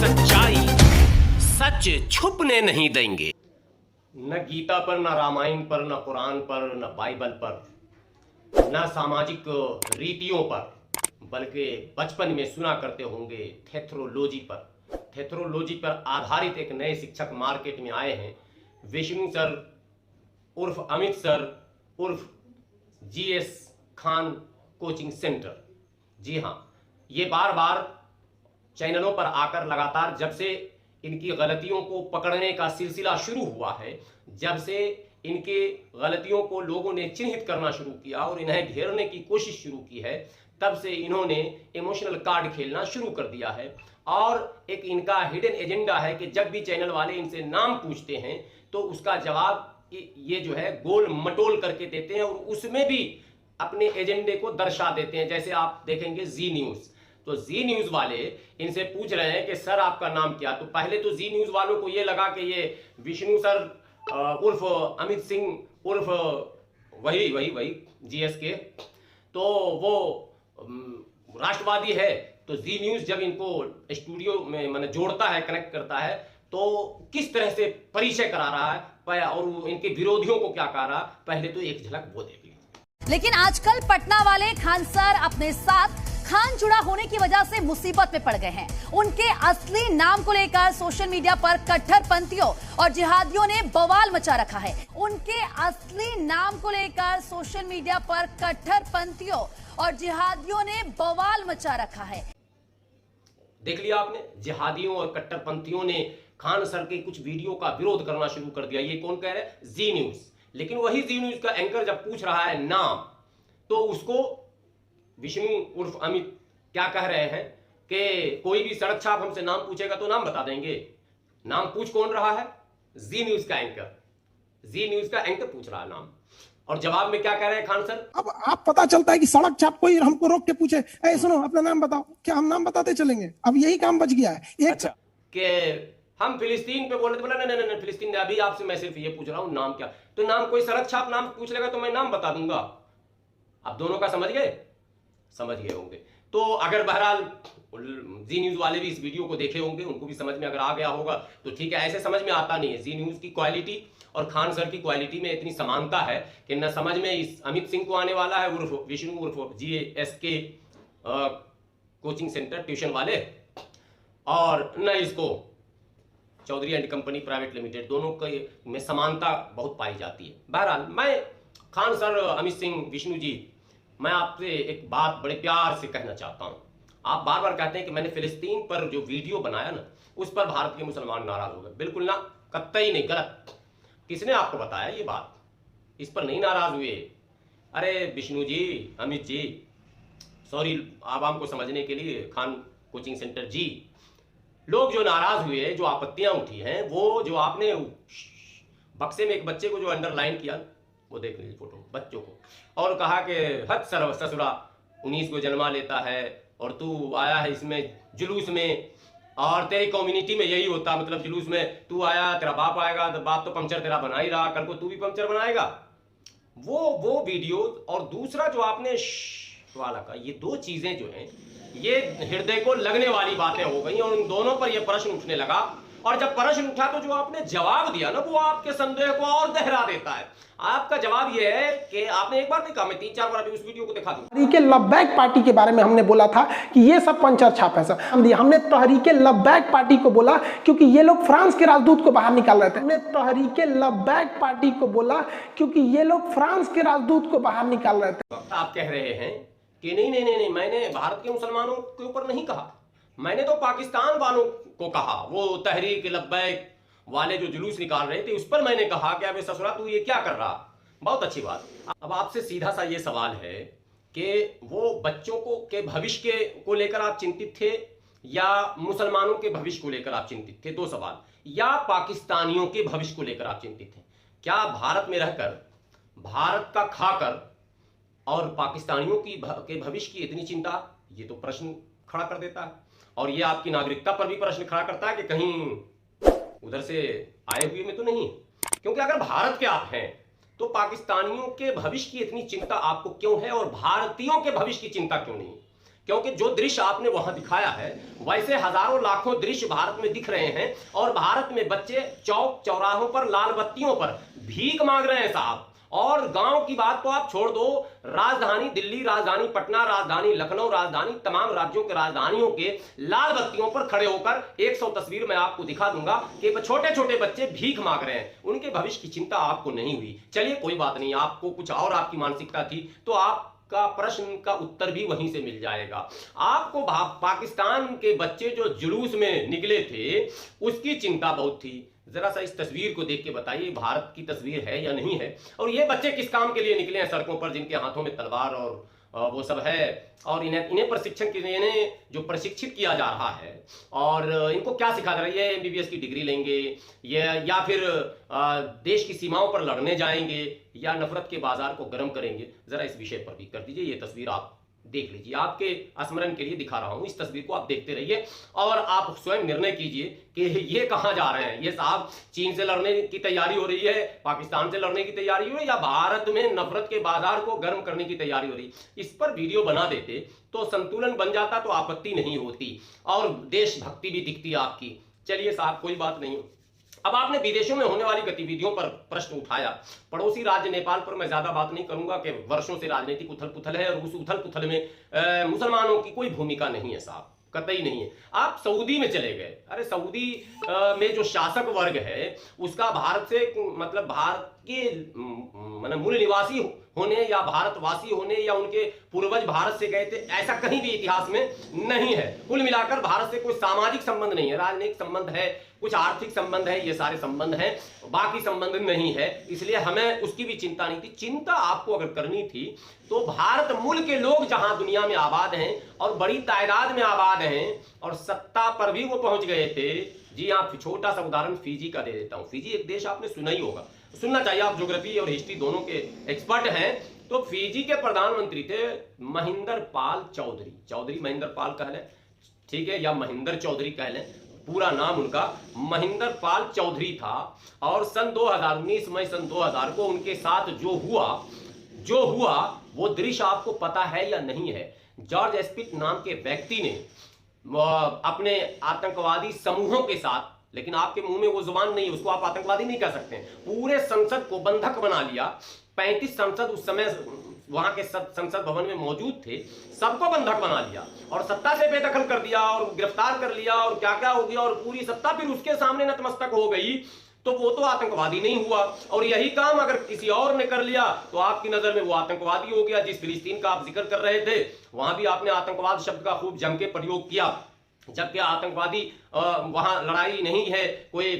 सच्चाई सच छुपने नहीं देंगे। न गीता पर, न रामायण पर, न कुरान पर, न बाइबल पर, न सामाजिक रीतियों पर, बल्कि बचपन में सुना करते होंगे थेथरोलॉजी पर। थेथरोलॉजी पर आधारित एक नए शिक्षक मार्केट में आए हैं, विष्णु सर उर्फ अमित सर उर्फ जीएस खान कोचिंग सेंटर। जी हाँ, ये बार बार चैनलों पर आकर लगातार जब से इनकी गलतियों को पकड़ने का सिलसिला शुरू हुआ है, जब से इनके गलतियों को लोगों ने चिन्हित करना शुरू किया और इन्हें घेरने की कोशिश शुरू की है, तब से इन्होंने इमोशनल कार्ड खेलना शुरू कर दिया है। और एक इनका हिडन एजेंडा है कि जब भी चैनल वाले इनसे नाम पूछते हैं तो उसका जवाब ये जो है गोल मटोल करके देते हैं और उसमें भी अपने एजेंडे को दर्शा देते हैं। जैसे आप देखेंगे जी न्यूज़, तो जी न्यूज़ वाले इनसे पूछ रहे हैं कि सर आपका नाम क्या। तो पहले तो जी न्यूज़ वालों को ये लगा कि ये विष्णु सर उर्फ अमित सिंह उर्फ वही जीएस के, तो वो राष्ट्रवादी है। तो जी न्यूज़ जब इनको स्टूडियो में मैंने जोड़ता है, कनेक्ट करता है, तो किस तरह से परिचय करा रहा है और इनके विरोधियों को क्या कह रहा है, पहले तो एक झलक वो देख लीजिए। लेकिन आजकल पटना वाले खान सर अपने साथ खान जुड़ा होने की वजह से मुसीबत में पड़ गए हैं। उनके असली नाम को लेकर सोशल मीडिया पर कट्टरपंथियों और जिहादियों ने बवाल मचा रखा है। उनके असली नाम को लेकर सोशल मीडिया पर कट्टरपंथियों और जिहादियों ने बवाल मचा रखा है। देख लिया आपने, जिहादियों और कट्टरपंथियों ने खान सर के कुछ वीडियो का विरोध करना शुरू कर दिया। ये कौन कह रहे हैं? जी न्यूज़। लेकिन वही जी न्यूज़ का एंकर जब पूछ रहा है नाम, तो उसको विष्णु उर्फ अमित क्या कह रहे हैं कि कोई भी सड़क छाप हमसे नाम पूछेगा तो नाम बता देंगे। नाम पूछ कौन रहा है? जी न्यूज़ का एंकर। जी न्यूज़ का एंकर पूछ रहा है नाम, और जवाब में क्या कह रहे हैं खान सर? अब आप पता चलता है कि सड़क छाप कोई हमको रोक के पूछे, ए सुनो अपना नाम बताओ, क्या हम नाम बताते चलेंगे? अब यही काम बच गया है। एक अच्छा, कि हम फिलिस्तीन पे बोल रहे थे, बोला नहीं फिलिस्तीन, अभी आपसे मैं सिर्फ ये पूछ रहा हूँ नाम क्या। तो नाम कोई सड़क छाप नाम पूछ लेगा तो मैं नाम बता दूंगा। आप दोनों का समझ गए? समझ गए होंगे। तो अगर बहरहाल जी न्यूज़ वाले भी इस वीडियो को देखे होंगे, उनको भी समझ में अगर आ गया होगा तो ठीक है। ऐसे समझ में आता नहीं है। जी न्यूज़ की क्वालिटी और खान सर की क्वालिटी में इतनी समानता है कि न समझ में इस अमित सिंह को आने वाला है उर्फ विष्णु उर्फ जीएस के कोचिंग सेंटर ट्यूशन वाले, और न इसको Chaudhary and company private limited, दोनों के में समानता बहुत पाई जाती है। बहरहाल मैं खान सर, अमित सिंह, विष्णु जी, मैं आपसे एक बात बड़े प्यार से कहना चाहता हूं। आप बार बार कहते हैं कि मैंने फिलिस्तीन पर जो वीडियो बनाया ना, उस पर भारत के मुसलमान नाराज हो गए। बिल्कुल ना, कतई नहीं, गलत। किसने आपको बताया ये बात? इस पर नहीं नाराज हुए। अरे विष्णु जी, अमित जी, सॉरी आवाम को समझने के लिए, खान कोचिंग सेंटर जी, लोग जो नाराज हुए, जो आपत्तियां उठी हैं, वो जो आपने बक्से में एक बच्चे को जो अंडरलाइन किया, वो देख लीजिए फोटो बच्चों को, और कहा कि हद ससुरा 19 को जन्मा लेता है और तू आया है इसमें जुलूस में, और तेरी कम्युनिटी में यही होता, मतलब जुलूस में तू आया, तेरा बाप आएगा तो बाप तो पंचर तेरा बना ही रहा, कल को तू भी पंचर बनाएगा। वो वीडियो और दूसरा जो आपने वाला का, ये दो चीजें जो हैं, ये हृदय को लगने वाली बातें हो गई और उन दोनों पर यह प्रश्न उठने लगा। और जब प्रश्न उठा तो जो आपने जवाब दिया ना, वो आपके संदेह को और गहरा देता है। आपका जवाब यह है कि आपने एक बार नहीं कहा, मैं 3-4 बार अभी उस वीडियो को दिखा दूं। तहरीके लब्बैक पार्टी के बारे में हमने बोला था कि ये सब पंचर छाप है सर। हमने तहरीके लब्बैक पार्टी को बोला क्योंकि ये लोग फ्रांस के राजदूत को बाहर निकाल रहे थे। हमने तहरीके लब्बैक पार्टी को बोला क्योंकि ये लोग फ्रांस के राजदूत को बाहर निकाल रहे थे। आप कह रहे हैं कि नहीं, मैंने भारत के मुसलमानों के ऊपर नहीं कहा, मैंने तो पाकिस्तान वालों को कहा। वो तहरीक लब्बैक वाले जो जुलूस निकाल रहे थे उस पर मैंने कहा कि अबे ससुरा तू ये क्या कर रहा। बहुत अच्छी बात। अब आपसे सीधा सा ये सवाल है कि वो बच्चों के भविष्य को लेकर आप चिंतित थे या मुसलमानों के भविष्य को लेकर आप चिंतित थे? दो सवाल। या पाकिस्तानियों के भविष्य को लेकर आप चिंतित थे? क्या भारत में रहकर, भारत का खाकर और पाकिस्तानियों के भविष्य की इतनी चिंता? ये तो प्रश्न खड़ा कर देता है। और ये आपकी नागरिकता पर भी प्रश्न खड़ा करता है कि कहीं उधर से आए हुए में तो नहीं। क्योंकि अगर भारत के आप हैं तो पाकिस्तानियों के भविष्य की इतनी चिंता आपको क्यों है और भारतीयों के भविष्य की चिंता क्यों नहीं? क्योंकि जो दृश्य आपने वहां दिखाया है वैसे हजारों लाखों दृश्य भारत में दिख रहे हैं और भारत में बच्चे चौक चौराहों पर लाल बत्तियों पर भीख मांग रहे हैं साहब। और गांव की बात तो आप छोड़ दो, राजधानी दिल्ली, राजधानी पटना, राजधानी लखनऊ, राजधानी तमाम राज्यों के राजधानियों के लाल बत्तियों पर खड़े होकर 100 तस्वीर मैं आपको दिखा दूंगा कि छोटे छोटे बच्चे भीख मांग रहे हैं। उनके भविष्य की चिंता आपको नहीं हुई। चलिए कोई बात नहीं, आपको कुछ और आपकी मानसिकता थी तो आपका प्रश्न का उत्तर भी वहीं से मिल जाएगा। आपको पाकिस्तान के बच्चे जो जुलूस में निकले थे उसकी चिंता बहुत थी। जरा सा इस तस्वीर को देख के बताइए भारत की तस्वीर है या नहीं है, और ये बच्चे किस काम के लिए निकले हैं सड़कों पर, जिनके हाथों में तलवार और वो सब है, और इन्हें प्रशिक्षण के लिए इन्हें जो प्रशिक्षित किया जा रहा है और इनको क्या सिखा जा रहा है, ये MBBS की डिग्री लेंगे या फिर देश की सीमाओं पर लड़ने जाएंगे या नफरत के बाजार को गर्म करेंगे। जरा इस विषय पर भी कर दीजिए, ये तस्वीर आप देख लीजिए, आपके स्मरण के लिए दिखा रहा हूं। इस तस्वीर को आप देखते रहिए और आप स्वयं निर्णय कीजिए कि ये कहां जा रहे हैं। ये साहब चीन से लड़ने की तैयारी हो रही है, पाकिस्तान से लड़ने की तैयारी हो रही है, या भारत में नफरत के बाजार को गर्म करने की तैयारी हो रही है। इस पर वीडियो बना देते तो संतुलन बन जाता, तो आपत्ति नहीं होती और देशभक्ति भी दिखती आपकी। चलिए साहब कोई बात नहीं। अब आपने विदेशों में होने वाली गतिविधियों पर प्रश्न उठाया। पड़ोसी राज्य नेपाल पर मैं ज्यादा बात नहीं करूंगा कि वर्षों से राजनीतिक उथल पुथल है और उस उथल पुथल में मुसलमानों की कोई भूमिका नहीं है साहब, कतई नहीं है। आप सऊदी में चले गए, अरे सऊदी में जो शासक वर्ग है उसका भारत से मतलब भारत के मूल निवासी होने या भारतवासी होने या उनके पूर्वज भारत से गए थे, ऐसा कहीं भी इतिहास में नहीं है। कुल मिलाकर भारत से कोई सामाजिक संबंध नहीं है, राजनीतिक संबंध है, कुछ आर्थिक संबंध है, ये सारे संबंध हैं, बाकी संबंध नहीं है। इसलिए हमें उसकी भी चिंता नहीं थी। चिंता आपको अगर करनी थी तो भारत मूल के लोग जहां दुनिया में आबाद हैं और बड़ी तादाद में आबाद हैं और सत्ता पर भी वो पहुंच गए थे। जी हाँ, छोटा सा उदाहरण फिजी का दे देता हूं। फिजी एक देश आपने सुना ही होगा, सुनना चाहिए, आप ज्योग्राफी और हिस्ट्री दोनों के एक्सपर्ट हैं। तो फिजी के प्रधानमंत्री थे महिंदर पाल चौधरी, चौधरी महिंदर पाल कह लें, ठीक है, या महिंदर चौधरी कह लें, पूरा नाम उनका महिंदर पाल चौधरी था। और सन 2019 मई सन 2000 को उनके साथ जो हुआ वो दृश्य आपको पता है या नहीं है। जॉर्ज एस्पिट नाम के व्यक्ति ने अपने आतंकवादी समूहों के साथ, लेकिन आपके मुंह में वो जुबान नहीं है, उसको आप आतंकवादी नहीं कह सकते, पूरे संसद को बंधक बना लिया। 35 सांसद उस समय वहां के संसद भवन में मौजूद थे, सबको बंधक बना लिया और सत्ता से बेदखल कर दिया और गिरफ्तार कर लिया और क्या क्या हो गया और पूरी सत्ता फिर उसके सामने नतमस्तक हो गई। तो वो तो आतंकवादी नहीं हुआ। और यही काम अगर किसी और ने कर लिया तो आपकी नजर में वो आतंकवादी हो गया। जिस फिलिस्तीन का आप जिक्र कर रहे थे वहां भी आपने आतंकवाद शब्द का खूब जम के प्रयोग किया, जबकि आतंकवादी वहां लड़ाई नहीं है, कोई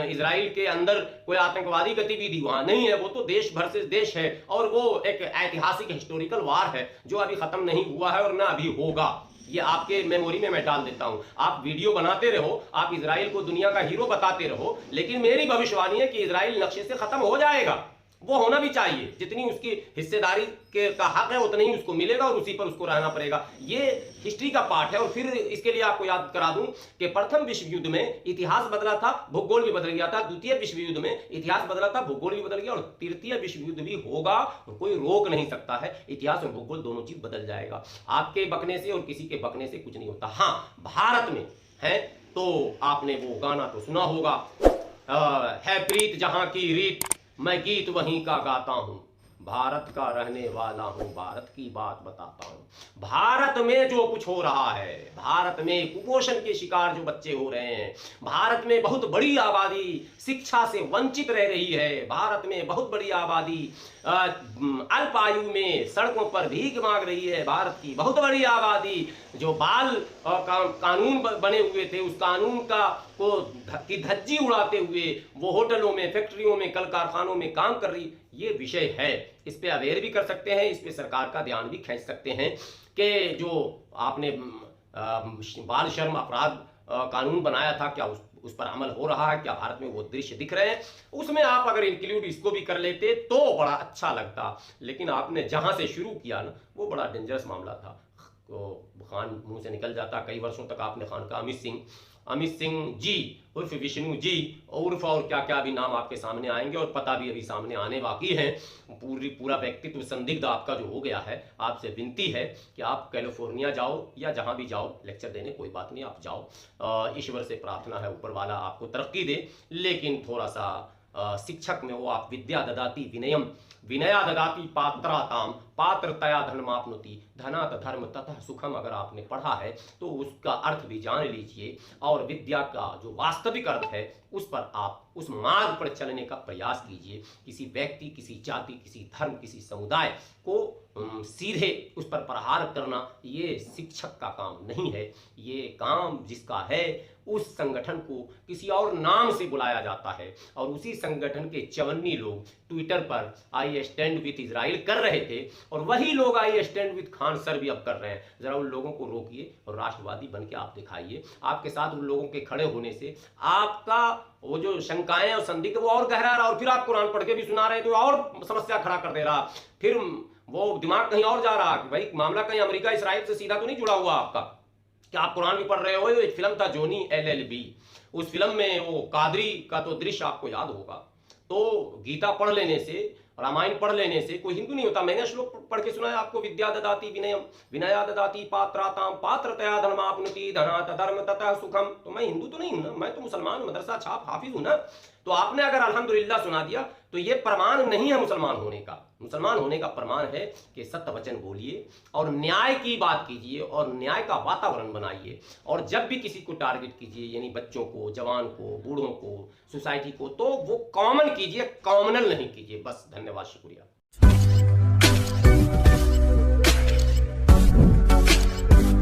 इजराइल के अंदर कोई आतंकवादी गतिविधि वहां नहीं है, वो तो देश भर से देश है और वो एक ऐतिहासिक हिस्टोरिकल वार है जो अभी खत्म नहीं हुआ है और ना अभी होगा। ये आपके मेमोरी में मैं डाल देता हूं। आप वीडियो बनाते रहो, आप इजराइल को दुनिया का हीरो बताते रहो, लेकिन मेरी भविष्यवाणी है कि इजराइल नक्शे से खत्म हो जाएगा। वो होना भी चाहिए, जितनी उसकी हिस्सेदारी का हक है उतना ही उसको मिलेगा और उसी पर उसको रहना पड़ेगा। ये हिस्ट्री का पार्ट है। और फिर इसके लिए आपको याद करा दूं कि प्रथम विश्व युद्ध में इतिहास बदला था, भूगोल भी बदल गया था। द्वितीय विश्व युद्ध में इतिहास बदला था, भूगोल भी बदल गया, और तृतीय विश्व युद्ध भी होगा, कोई रोक नहीं सकता है। इतिहास और भूगोल दोनों चीज बदल जाएगा। आपके बकने से और किसी के बकने से कुछ नहीं होता। हाँ, भारत में है तो आपने वो गाना तो सुना होगा, है प्रीत जहां की रीत, मैं गीत वहीं का गाता हूं, भारत का रहने वाला हूं, भारत की बात बताता हूं। भारत में जो कुछ हो रहा है, भारत में कुपोषण के शिकार जो बच्चे हो रहे हैं, भारत में बहुत बड़ी आबादी शिक्षा से वंचित रह रही है, भारत में बहुत बड़ी आबादी अल्प आयु में सड़कों पर भीख मांग रही है, भारत की बहुत बड़ी आबादी जो बाल कानून बने हुए थे उस कानून की धज्जी उड़ाते हुए वो होटलों में, फैक्ट्रियों में, कल कारखानों में काम कर रही। ये विषय है, इस पे अवेयर भी कर सकते हैं, इस पे सरकार का ध्यान भी खींच सकते हैं कि जो आपने बाल श्रम अपराध कानून बनाया था, क्या उस पर अमल हो रहा है, क्या भारत में वो दृश्य दिख रहे हैं। उसमें आप अगर इंक्लूड इसको भी कर लेते तो बड़ा अच्छा लगता। लेकिन आपने जहां से शुरू किया ना वो बड़ा डेंजरस मामला था। को खान मुंह से निकल जाता। कई वर्षों तक आपने खान का अमित सिंह जी उर्फ विष्णु जी उर्फ और क्या क्या भी नाम आपके सामने आएंगे और पता भी अभी सामने आने बाकी है। पूरा व्यक्तित्व संदिग्ध आपका जो हो गया है। आपसे विनती है कि आप कैलिफोर्निया जाओ या जहां भी जाओ लेक्चर देने, कोई बात नहीं, आप जाओ। ईश्वर से प्रार्थना है ऊपर वाला आपको तरक्की दे, लेकिन थोड़ा सा शिक्षक में वो आप विद्या ददाति विनयम विनया ददाति पात्राताम पात्रतया धर्माप्नुति धनात धर्म ततः सुखम, अगर आपने पढ़ा है तो उसका अर्थ भी जान लीजिए और विद्या का जो वास्तविक अर्थ है उस पर आप उस मार्ग पर चलने का प्रयास कीजिए। किसी व्यक्ति, किसी जाति, किसी धर्म, किसी समुदाय को सीधे उस पर प्रहार करना ये शिक्षक का काम नहीं है। ये काम जिसका है उस संगठन को किसी और नाम से बुलाया जाता है और उसी संगठन के चवन्नी लोग ट्विटर पर आई स्टैंड विथ इजराइल कर रहे थे और वही लोग I stand with Khan sir भी अब कर रहे हैं। जरा उन लोगों को रोकिए और राष्ट्रवादी बन के आप दिखाइए। आपके साथ उन लोगों के खड़े होने से आपका वो जो शंकाएं और संदिग्ध वो और गहरा रहा और फिर आप कुरान पढ़ के भी सुना रहे तो और समस्या खड़ा कर दे रहा। फिर वो दिमाग कहीं और जा रहा कि भाई मामला कहीं अमेरिका इसराइल से सीधा तो नहीं जुड़ा हुआ आपका, कि आप कुरान भी पढ़ रहे हो। एक फिल्म था जोनी LLB, उस फिल्म में वो कादरी का तो दृश्य आपको याद होगा। तो गीता पढ़ लेने से, रामायण पढ़ लेने से कोई हिंदू नहीं होता। मैंने श्लोक पढ़ के सुनाया आपको, विद्या ददाति विनयम विनया ददाति पात्राताम पात्रतया धर्माप्नुति धनात धर्म ततः सुखम। तो मैं हिंदू तो नहीं हूं ना, मैं तो मुसलमान मदरसा छाप हाफिज हूं ना। तो आपने अगर अल्हम्दुलिल्लाह सुना दिया तो ये प्रमाण नहीं है मुसलमान होने का। मुसलमान होने का प्रमाण है कि सत्य वचन बोलिए और न्याय की बात कीजिए और न्याय का वातावरण बनाइए। और जब भी किसी को टारगेट कीजिए, यानी बच्चों को, जवान को, बूढ़ों को, सोसाइटी को, तो वो कॉमन कीजिए, कॉमनल नहीं कीजिए। बस, धन्यवाद, शुक्रिया।